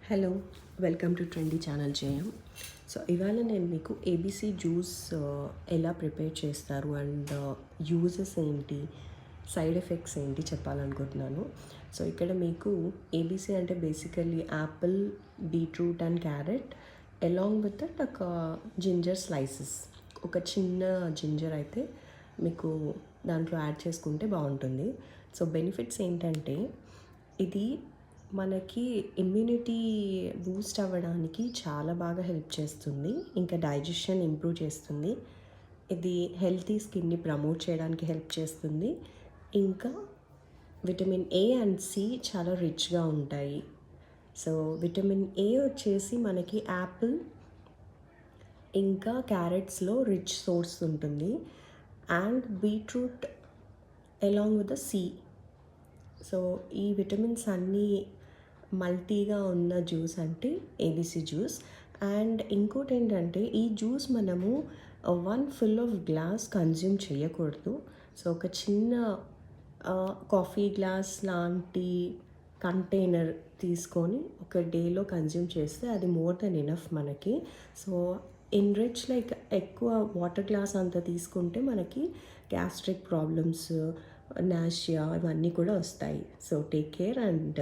Hello, welcome to trendy channel జయం. So ఇవాళ నేను మీకు ఏబీసీ జ్యూస్ ఎలా ప్రిపేర్ చేస్తారు అండ్ యూజెస్ ఏంటి, సైడ్ ఎఫెక్ట్స్ ఏంటి చెప్పాలనుకుంటున్నాను. సో ఇక్కడ మీకు ఏబీసీ అంటే basically Apple, beetroot and carrot along with that ఒక జింజర్ స్లైసెస్. ఒక చిన్న జింజర్ అయితే మీకు దాంట్లో యాడ్ చేసుకుంటే బాగుంటుంది. సో బెనిఫిట్స్ ఏంటంటే ఇది మనకి ఇమ్యూనిటీ బూస్ట్ అవ్వడానికి చాలా బాగా హెల్ప్ చేస్తుంది. ఇంకా డైజెషన్ ఇంప్రూవ్ చేస్తుంది. ఇది హెల్తీ స్కిన్ని ప్రమోట్ చేయడానికి హెల్ప్ చేస్తుంది. ఇంకా విటమిన్ ఏ అండ్ సి చాలా రిచ్గా ఉంటాయి. సో విటమిన్ ఏ వచ్చేసి మనకి యాపిల్ ఇంకా క్యారెట్స్లో రిచ్ సోర్స్ ఉంటుంది. And beetroot along with the C. So ఈ విటమిన్స్ అన్నీ మల్టీగా ఉన్న జ్యూస్ అంటే ఏబీసీ జ్యూస్. అండ్ ఇంకోటి ఏంటంటే ఈ జ్యూస్ మనము one full of glass consume చేయకూడదు. సో ఒక చిన్న కాఫీ గ్లాస్ లాంటి కంటైనర్ తీసుకొని ఒక డేలో కన్జ్యూమ్ చేస్తే అది మోర్ దెన్ ఎనఫ్ మనకి. సో ఎన్రిచ్ లైక్ ఎక్కువ వాటర్ గ్లాస్ అంతా తీసుకుంటే మనకి గ్యాస్ట్రిక్ ప్రాబ్లమ్స్, నాషియా ఇవన్నీ కూడా వస్తాయి. So take care and